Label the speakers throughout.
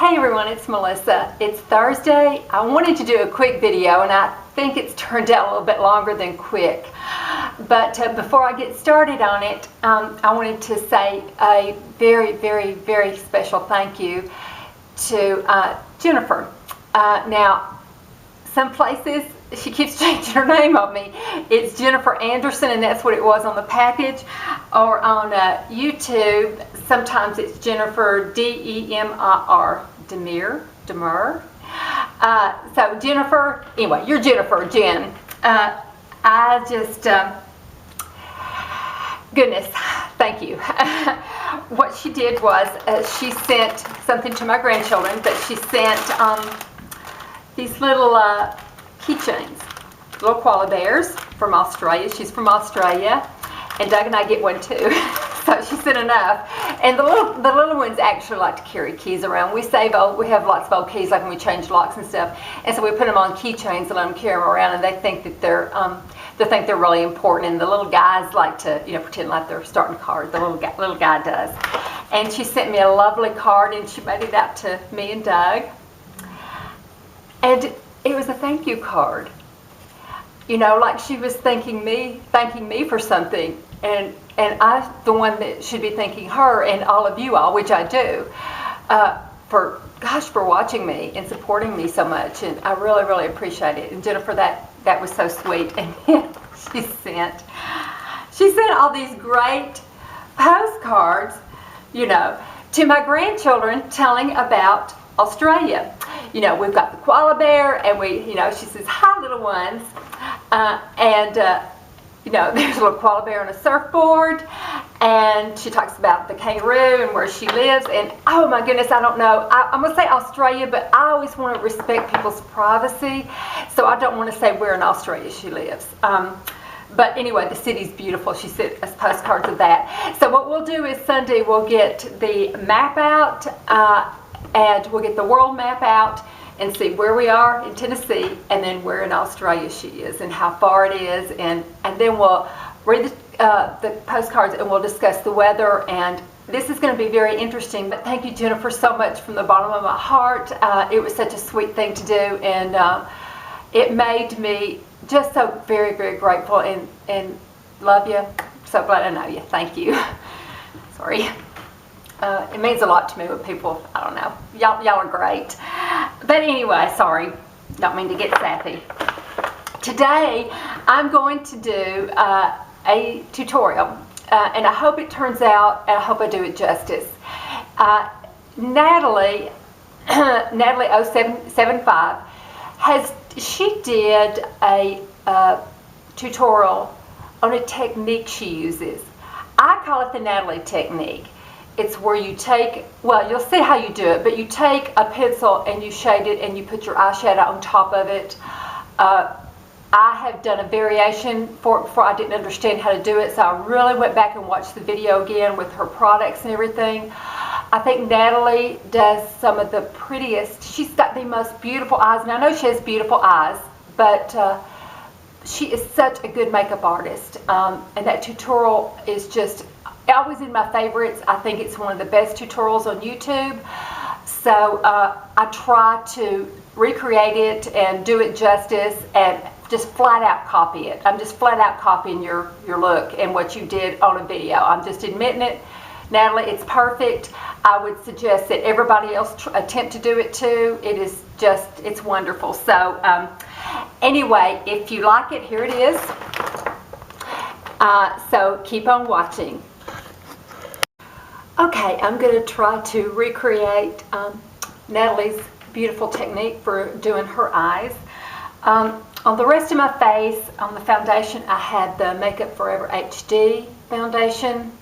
Speaker 1: Hey everyone, it's Melissa. It's Thursday. I wanted to do a quick video and I think it's turned out a little bit longer than quick. But before I get started on it, I wanted to say a very, very, very special thank you to Jennifer. Now, some places she keeps changing her name on me. It's Jennifer Anderson, and that's what it was on the package. Or on YouTube, sometimes it's Jennifer D-E-M-I-R, Demir. So Jennifer, anyway, you're Jennifer, Jen. I just, goodness, thank you. What she did was she sent something to my grandchildren, but she sent these little keychains, little koala bears from Australia. She's from Australia, and Doug and I get one too. So she sent enough. And the little ones actually like to carry keys around. We have lots of old keys, like when we change locks and stuff. And so we put them on keychains and let them carry them around, and they think that they're really important. And the little guys like to, pretend like they're starting cards. The little guy does. And she sent me a lovely card, and she made it out to me and Doug. And it was a thank you card. Like she was thanking me for something, and I'm the one that should be thanking her and all of you all, which I do, for watching me and supporting me so much, and I really, really appreciate it. And Jennifer, that was so sweet. And then she sent all these great postcards, to my grandchildren telling about Australia. We've got the koala bear, and she says, hi little ones, there's a little koala bear on a surfboard, and she talks about the kangaroo and where she lives, and oh my goodness, I don't know, I'm going to say Australia, but I always want to respect people's privacy, so I don't want to say where in Australia she lives. But anyway, the city's beautiful. She sent us postcards of that. So what we'll do is Sunday we'll get the map out, and we'll get the world map out and see where we are in Tennessee, and then where in Australia she is and how far it is, and then we'll read the postcards and we'll discuss the weather. And this is going to be very interesting. But thank you, Jennifer, so much from the bottom of my heart. It was such a sweet thing to do, and it made me just so very, very grateful and love you. So glad I know you. Thank you. Sorry. It means a lot to me when people, I don't know, y'all are great. But anyway, sorry, don't mean to get sappy. Today, I'm going to do a tutorial, and I hope it turns out, and I hope I do it justice. Natalie 0775, she did a tutorial on a technique she uses. I call it the Natalie Technique. It's where you take, well, you'll see how you do it, but you take a pencil and you shade it and you put your eyeshadow on top of it. I have done a variation for it before. I didn't understand how to do it, so I really went back and watched the video again with her products and everything. I think Natalie does some of the prettiest. She's got the most beautiful eyes, and I know she has beautiful eyes, but she is such a good makeup artist, and that tutorial is just always in my favorites. I think it's one of the best tutorials on YouTube. So I try to recreate it and do it justice and just flat out copy it. I'm just flat out copying your look and what you did on a video. I'm just admitting it. Natalie, it's perfect. I would suggest that everybody else attempt to do it too. It is just, it's wonderful. So anyway, if you like it, here it is. So keep on watching. Okay, I'm going to try to recreate Natalie's beautiful technique for doing her eyes. On the rest of my face, on the foundation, I had the Makeup Forever HD foundation.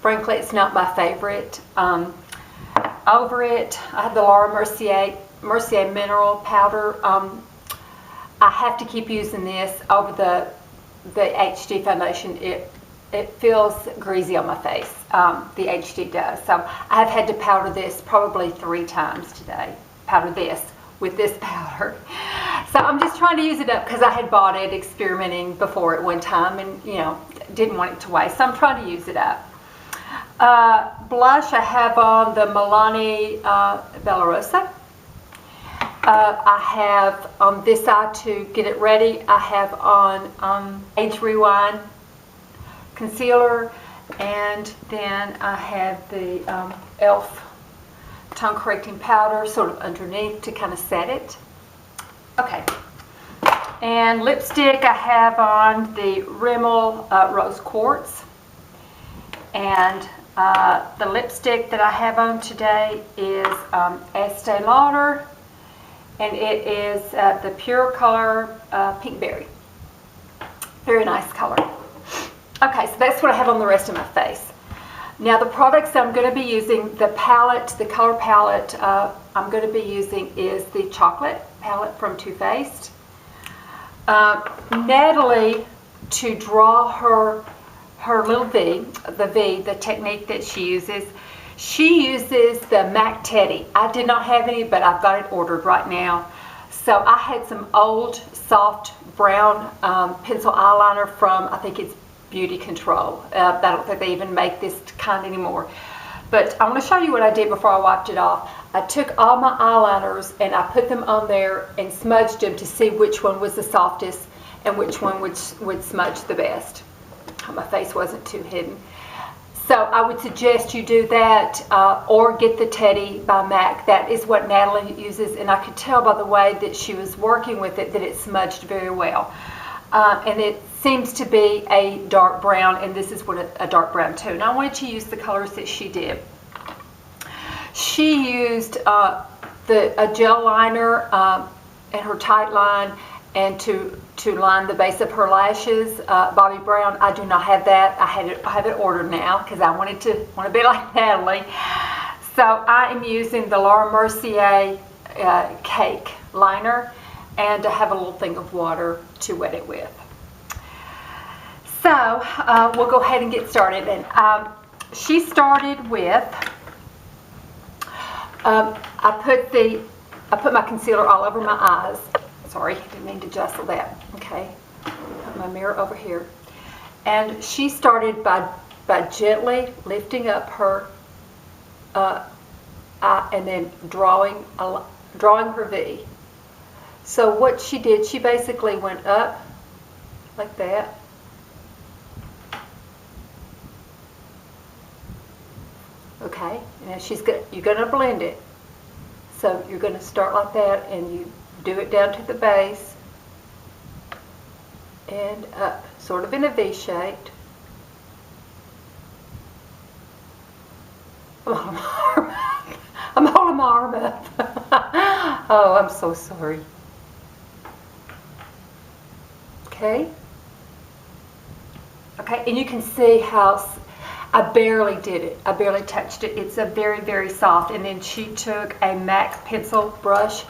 Speaker 1: Frankly, it's not my favorite. Over it, I have the Laura Mercier Mineral Powder. I have to keep using this over the HD foundation. It feels greasy on my face. The HD does. So I have had to powder this probably 3 times today. Powder this with this powder. So I'm just trying to use it up because I had bought it experimenting before at one time, and didn't want it to waste. So I'm trying to use it up. Blush, I have on the Milani Bella Rosa. I have on this side to get it ready, I have on Age Rewind concealer, and then I have the e.l.f. tone correcting powder sort of underneath to kind of set it. Okay. And lipstick, I have on the Rimmel Rose Quartz. And the lipstick that I have on today is Estee Lauder, and it is the Pure Color Pink Berry. Very nice color. Okay, so that's what I have on the rest of my face. Now the products I'm going to be using, the palette, the color palette I'm going to be using is the chocolate palette from Too Faced. Natalie, to draw her little V, the technique that she uses the MAC Teddy. I did not have any, but I've got it ordered right now. So I had some old, soft brown pencil eyeliner from, I think it's Beauty Control. I don't think they even make this kind anymore. But I want to show you what I did before I wiped it off. I took all my eyeliners and I put them on there and smudged them to see which one was the softest and which one would smudge the best. My face wasn't too hidden. So I would suggest you do that or get the Teddy by MAC. That is what Natalie uses, and I could tell by the way that she was working with it that it smudged very well. And it seems to be a dark brown, and this is what a dark brown too. And I wanted to use the colors that she did. She used a gel liner and her tight line, and to line the base of her lashes, Bobbi Brown. I do not have that. I have it ordered now because I want to be like Natalie. So I am using the Laura Mercier cake liner, and I have a little thing of water to wet it with. So we'll go ahead and get started. And she started with I put my concealer all over my eyes. Sorry, didn't mean to jostle that. Okay, put my mirror over here. And she started by gently lifting up her eye and then drawing her V. So what she did, she basically went up like that. Okay, and you're going to blend it. So you're going to start like that, and you do it down to the base and up, sort of in a V shape. I'm holding my arm up. Oh, I'm so sorry. Okay. Okay, and you can see how I barely did it. I barely touched it. It's a very, very soft. And then she took a MAC pencil brush.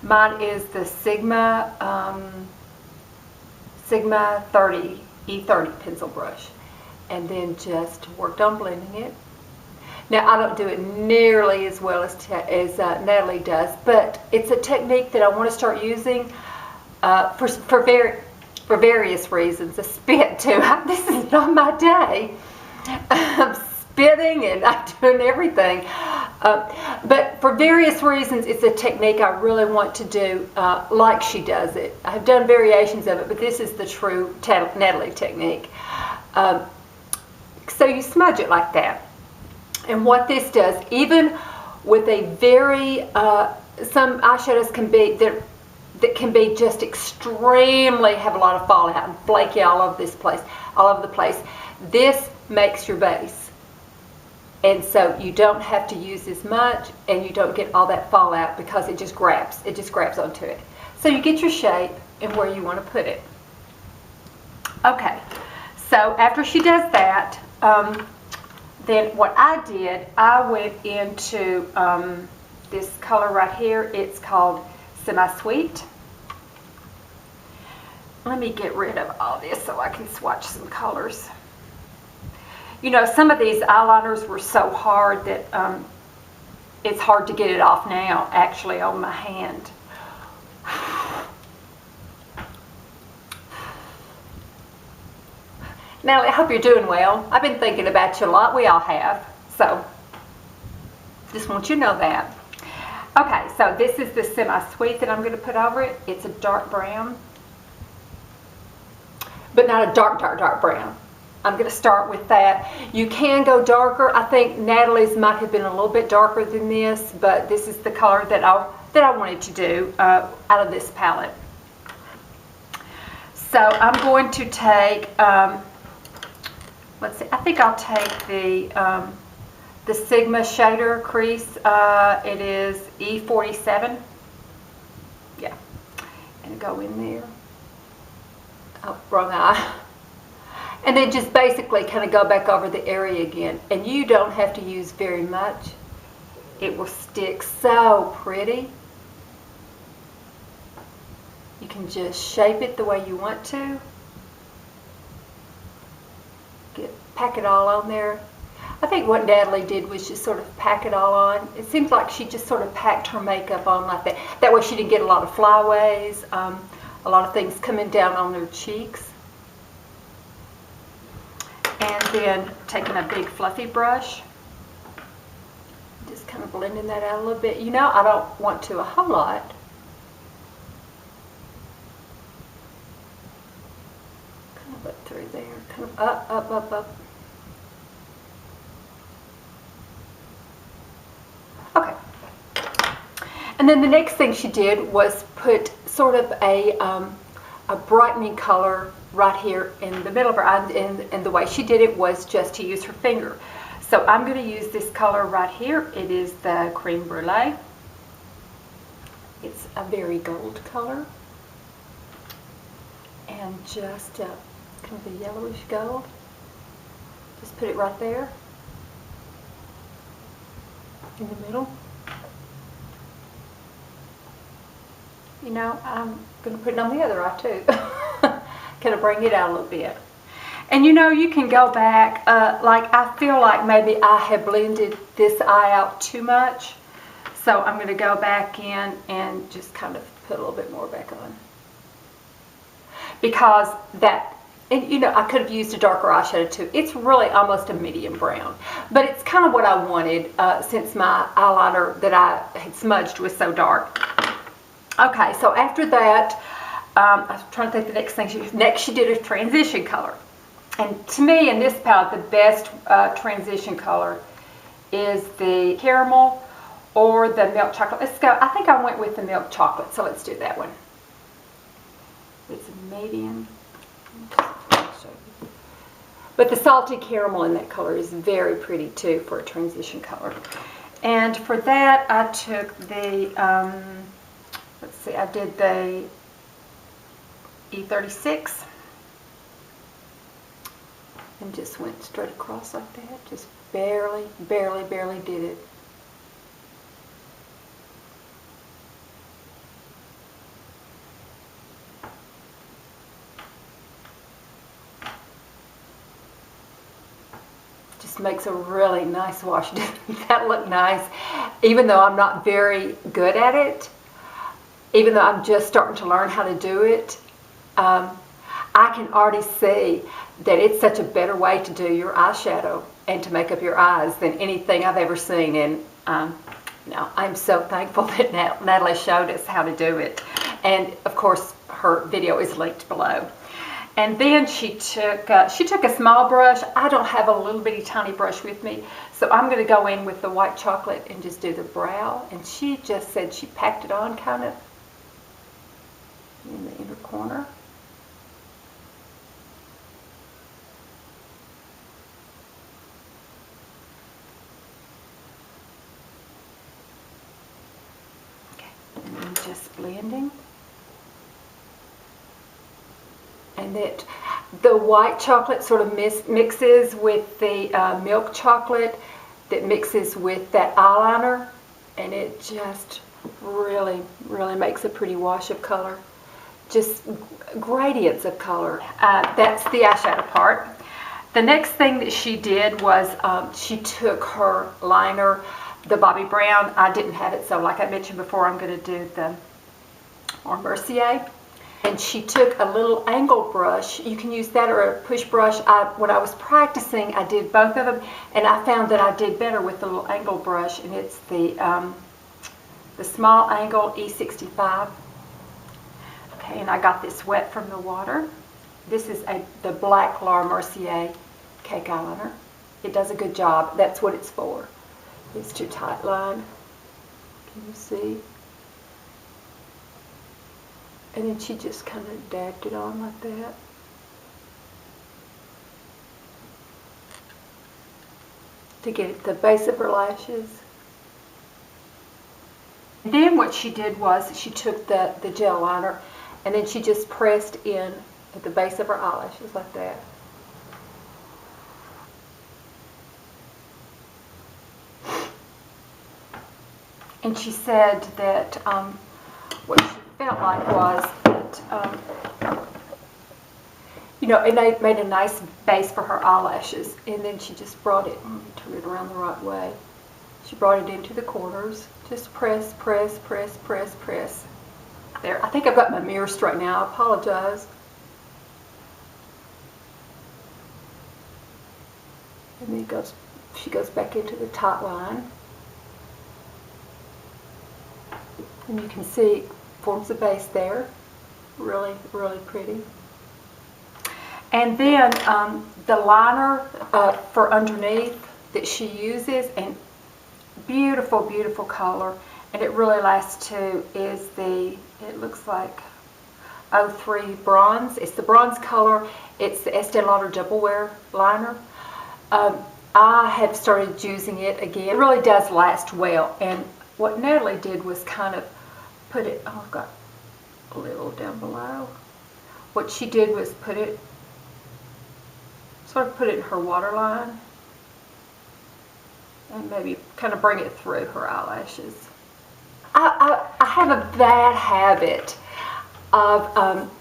Speaker 1: Mine is the Sigma 30 E30 pencil brush, and then just worked on blending it. Now I don't do it nearly as well as Natalie does, but it's a technique that I want to start using for various reasons. A spit too. This is not my day. I'm spitting and I'm doing everything. But for various reasons, it's a technique I really want to do like she does it. I've done variations of it, but this is the true Natalie technique. So you smudge it like that. And what this does, even with a very, some eyeshadows can be, that can be just extremely, have a lot of fallout and flaky all over the place. This makes your base. And so you don't have to use as much, and you don't get all that fallout because it just grabs onto it. So you get your shape and where you want to put it. Okay, so after she does that, then what I did, I went into this color right here. It's called Semi-Sweet. Let me get rid of all this so I can swatch some colors. You know, some of these eyeliners were so hard that it's hard to get it off now, actually, on my hand. Natalie, I hope you're doing well. I've been thinking about you a lot. We all have. So just want you to know that. Okay, so this is the semi-sweet that I'm going to put over it. It's a dark brown, but not a dark brown. I'm going to start with that. You can go darker. I think Natalie's might have been a little bit darker than this, but this is the color that I wanted to do out of this palette. So I'm going to take, let's see, I think I'll take the Sigma shader crease. It is E47. Yeah, and go in there. Oh, wrong eye. And then just basically kind of go back over the area again. And you don't have to use very much. It will stick so pretty. You can just shape it the way you want to. Pack it all on there. I think what Natalie did was just sort of pack it all on. It seems like she just sort of packed her makeup on like that. That way she didn't get a lot of flyaways, a lot of things coming down on her cheeks. And then taking a big fluffy brush, just kind of blending that out a little bit. You know, I don't want to a whole lot. Kind of up through there, kind of up, up, up, up. Okay. And then the next thing she did was put sort of a brightening color right here in the middle of her eye, and the way she did it was just to use her finger. So I'm going to use this color right here. It is the Creme Brulee. It's a very gold color, and just kind of a yellowish gold. Just put it right there in the middle. You know, I'm going to put it on the other eye too. Kind of bring it out a little bit. And you know, you can go back, like I feel like maybe I have blended this eye out too much. So I'm going to go back in and just kind of put a little bit more back on. Because that, and you know, I could have used a darker eyeshadow too. It's really almost a medium brown. But it's kind of what I wanted since my eyeliner that I had smudged was so dark. Okay, so after that, I was trying to think the next thing. Next she did a transition color. And to me, in this palette, the best transition color is the caramel or the milk chocolate. Let's go. I think I went with the milk chocolate, so let's do that one. It's a medium. But the salty caramel in that color is very pretty too for a transition color. And for that, I took the, let's see, I did the E36 and just went straight across like that. Just barely did it. Just makes a really nice wash. That looked nice, even though I'm not very good at it. Even though I'm just starting to learn how to do it, I can already see that it's such a better way to do your eyeshadow and to make up your eyes than anything I've ever seen. And no, I'm so thankful that Natalie showed us how to do it. And of course, her video is linked below. And then she took a small brush. I don't have a little bitty tiny brush with me, so I'm going to go in with the white chocolate and just do the brow. And she just said she packed it on kind of in the inner corner. Okay, and then just blending. And that the white chocolate sort of mixes with the milk chocolate that mixes with that eyeliner, and it just really makes a pretty wash of color. Just gradients of color. That's the eyeshadow part. The next thing that she did was she took her liner, the Bobbi Brown. I didn't have it, so like I mentioned before, I'm going to do the Or Mercier. And she took a little angle brush. You can use that or a push brush. When I was practicing, I did both of them, and I found that I did better with the little angle brush, and it's the small angle E65. Okay, and I got this wet from the water. This is the black Laura Mercier cake eyeliner. It does a good job. That's what it's for. It's too tight line. Can you see? And then she just kind of dabbed it on like that. To get the base of her lashes. And then what she did was she took the gel liner and then she just pressed in at the base of her eyelashes like that. And she said that what she felt like was that, you know, and they made a nice base for her eyelashes. And then she just brought it, turn it around the right way. She brought it into the corners. Just press, press, press, press, press. There, I think I've got my mirror straight now. I apologize. And then she goes back into the tight line. And you can see it forms a base there. Really, really pretty. And then the liner for underneath that she uses, and beautiful, beautiful color, and it really lasts too, is it looks like 03 bronze. It's the bronze color. It's the Estee Lauder Double Wear liner. I have started using it again. It really does last well, and what Natalie did was kind of put it, oh, I've got a little down below. What she did was sort of put it in her waterline and maybe kind of bring it through her eyelashes. I have a bad habit of,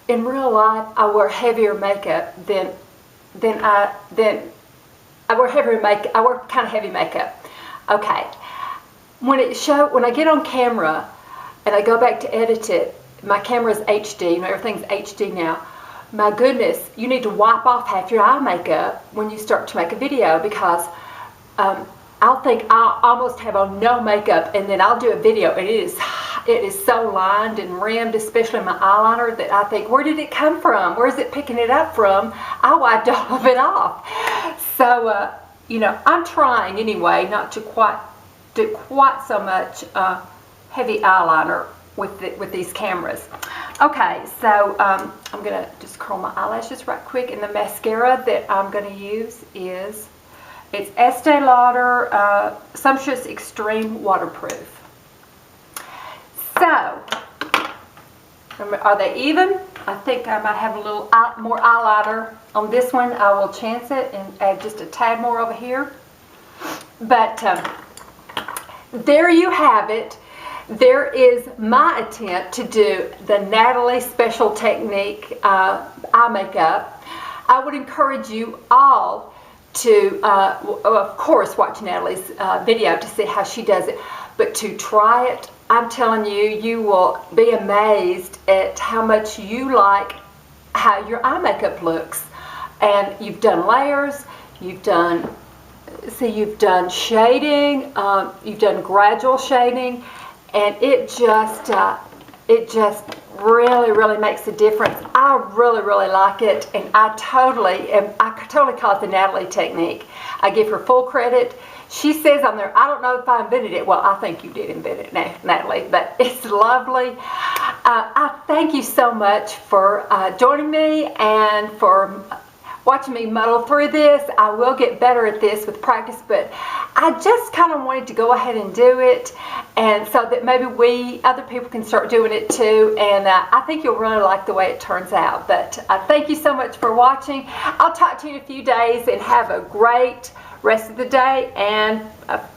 Speaker 1: in real life, I wear heavier makeup I wear kind of heavy makeup. Okay. When I get on camera and I go back to edit it, my camera is HD, and everything's HD now. My goodness, you need to wipe off half your eye makeup when you start to make a video, because I'll think I'll almost have on no makeup, and then I'll do a video and it is so lined and rimmed, especially my eyeliner, that I think, where did it come from? Where is it picking it up from? I wiped all of it off. So, you know, I'm trying anyway not to do quite so much heavy eyeliner with these cameras. Okay, so I'm going to just curl my eyelashes right quick, and the mascara that I'm going to use is, it's Estee Lauder Sumptuous Extreme Waterproof. So, are they even? I think I might have a little more eyeliner on this one. I will chance it and add just a tad more over here. But there you have it. There is my attempt to do the Natalie Special Technique eye makeup. I would encourage you all to, of course, watch Natalie's video to see how she does it, but to try it. I'm telling you, you will be amazed at how much you like how your eye makeup looks. And you've done layers, you've done shading, you've done gradual shading, and it just really, really makes a difference. I really, really like it, and I totally call it the Natalie Technique. I give her full credit. She says on there, I don't know if I invented it. Well, I think you did invent it, Natalie, but it's lovely. I thank you so much for joining me and for watching me muddle through this. I will get better at this with practice, but I just kind of wanted to go ahead and do it, and so that maybe other people can start doing it too, and I think you'll really like the way it turns out. But thank you so much for watching. I'll talk to you in a few days, and have a great rest of the day and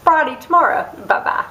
Speaker 1: Friday tomorrow. Bye-bye.